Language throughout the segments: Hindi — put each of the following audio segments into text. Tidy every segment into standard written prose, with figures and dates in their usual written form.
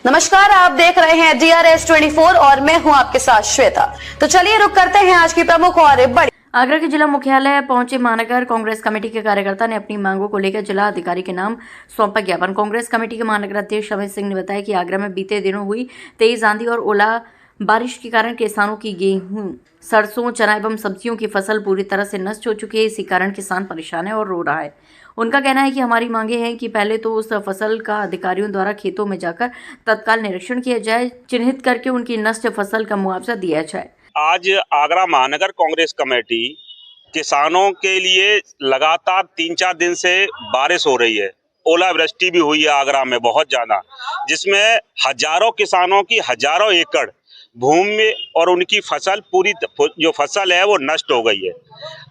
नमस्कार, आप देख रहे हैं DRS 24 और मैं हूं आपके साथ श्वेता। तो चलिए रुक करते हैं आज की प्रमुख और बड़ी। आगरा के जिला मुख्यालय पहुंचे महानगर कांग्रेस कमेटी के कार्यकर्ता ने अपनी मांगों को लेकर जिला अधिकारी के नाम सौंपा ज्ञापन। कांग्रेस कमेटी के महानगर अध्यक्ष अमित सिंह ने बताया कि आगरा में बीते दिनों हुई तेज आंधी और ओला बारिश के कारण किसानों की गेहूं, सरसों, चना एवं सब्जियों की फसल पूरी तरह से नष्ट हो चुकी है। इसी कारण किसान परेशान है और रो रहा है। उनका कहना है कि हमारी मांगे हैं कि पहले तो उस फसल का अधिकारियों द्वारा खेतों में जाकर तत्काल निरीक्षण किया जाए, चिन्हित करके उनकी नष्ट फसल का मुआवजा दिया जाए। आज आगरा महानगर कांग्रेस कमेटी किसानों के लिए लगातार 3-4 दिन से बारिश हो रही है। ओलावृष्टि भी हुई है आगरा में बहुत ज्यादा, जिसमें हजारों किसानों की हजारों एकड़ भूमि में और उनकी फसल पूरी जो फसल है वो नष्ट हो गई है।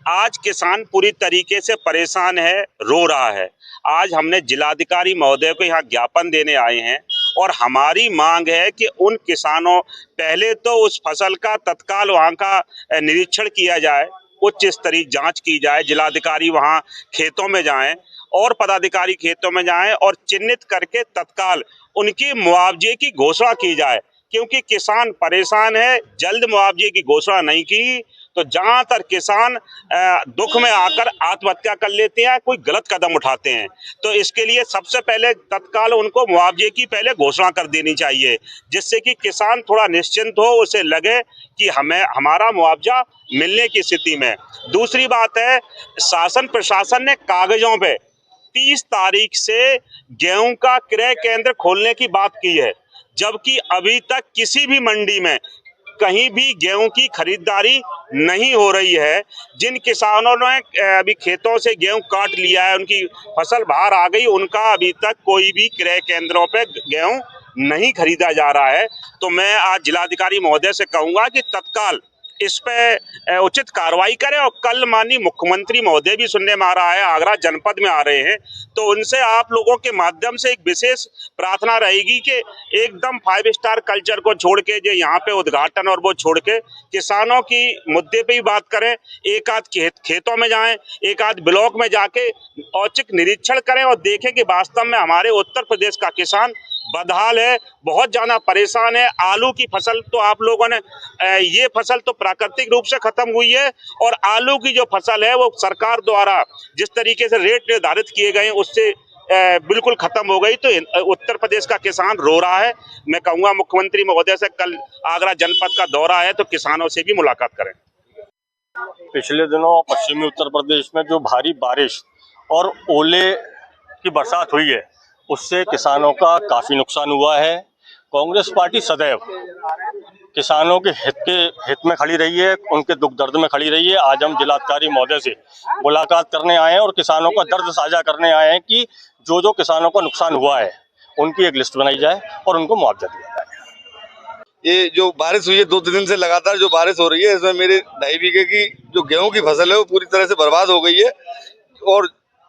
आज किसान पूरी तरीके से परेशान है, रो रहा है। आज हमने जिलाधिकारी महोदय को यहाँ ज्ञापन देने आए हैं और हमारी मांग है कि उन किसानों पहले तो उस फसल का तत्काल वहाँ का निरीक्षण किया जाए, उच्च स्तरीय जांच की जाए, जिलाधिकारी वहाँ खेतों में जाएं और पदाधिकारी खेतों में जाएं और चिन्हित करके तत्काल उनकी मुआवजे की घोषणा की जाए, क्योंकि किसान परेशान है। जल्द मुआवजे की घोषणा नहीं की तो जहां तक किसान दुख में आकर आत्महत्या कर लेते हैं, कोई गलत कदम उठाते हैं, तो इसके लिए सबसे पहले तत्काल उनको मुआवजे की पहले घोषणा कर देनी चाहिए, जिससे कि किसान थोड़ा निश्चिंत हो, उसे लगे कि हमें हमारा मुआवजा मिलने की स्थिति में। दूसरी बात है, शासन प्रशासन ने कागजों पे 30 तारीख से गेहूं का क्रय केंद्र खोलने की बात की है, जबकि अभी तक किसी भी मंडी में कहीं भी गेहूं की खरीदारी नहीं हो रही है। जिन किसानों ने अभी खेतों से गेहूं काट लिया है, उनकी फसल बाहर आ गई, उनका अभी तक कोई भी क्रय केंद्रों पे गेहूं नहीं खरीदा जा रहा है। तो मैं आज जिलाधिकारी महोदय से कहूंगा कि तत्काल इस पे उचित कार्रवाई करें और कल माननीय मुख्यमंत्री महोदय भी सुनने में आ रहा है, आगरा जनपद में आ रहे हैं, तो उनसे आप लोगों के माध्यम से एक विशेष प्रार्थना रहेगी कि एकदम 5 स्टार कल्चर को छोड़ के जो यहाँ पे उद्घाटन और वो छोड़ के किसानों की मुद्दे पे ही बात करें। एक आध खेतों में जाएं, एक आध ब्लॉक में जाके औचक निरीक्षण करें और देखें कि वास्तव में हमारे उत्तर प्रदेश का किसान बदहाल है, बहुत ज्यादा परेशान है। आलू की फसल तो आप लोगों ने ये फसल तो प्राकृतिक रूप से खत्म हुई है और आलू की जो फसल है वो सरकार द्वारा जिस तरीके से रेट निर्धारित किए गए उससे बिल्कुल खत्म हो गई। तो उत्तर प्रदेश का किसान रो रहा है। मैं कहूँगा मुख्यमंत्री महोदय से कल आगरा जनपद का दौरा है तो किसानों से भी मुलाकात करें। पिछले दिनों पश्चिमी उत्तर प्रदेश में जो भारी बारिश और ओले की बरसात हुई है, उससे किसानों का काफ़ी नुकसान हुआ है। कांग्रेस पार्टी सदैव किसानों के हित में खड़ी रही है, उनके दुख दर्द में खड़ी रही है। आज हम जिलाधिकारी महोदय से मुलाकात करने आए हैं और किसानों का दर्द साझा करने आए हैं कि जो जो किसानों का नुकसान हुआ है उनकी एक लिस्ट बनाई जाए और उनको मुआवजा दिया जाए। ये जो बारिश हुई है 2-3 दिन से लगातार जो बारिश हो रही है, इसमें मेरे 2.5 बीघे की जो गेहूं की फसल है वो पूरी तरह से बर्बाद हो गई है और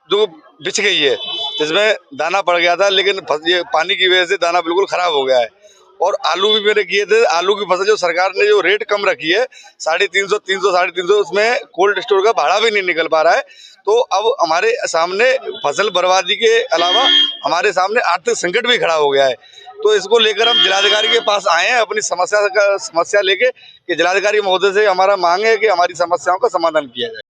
जो बिछ गई है, जिसमें दाना पड़ गया था, लेकिन ये पानी की वजह से दाना बिल्कुल खराब हो गया है। और आलू भी मैंने किए थे, आलू की फसल जो सरकार ने जो रेट कम रखी है 350, 300, 350, उसमें कोल्ड स्टोर का भाड़ा भी नहीं निकल पा रहा है। तो अब हमारे सामने फसल बर्बादी के अलावा हमारे सामने आर्थिक संकट भी खड़ा हो गया है। तो इसको लेकर हम जिलाधिकारी के पास आए हैं अपनी समस्या लेके कि जिलाधिकारी महोदय से हमारा मांग है कि हमारी समस्याओं का समाधान किया जाए।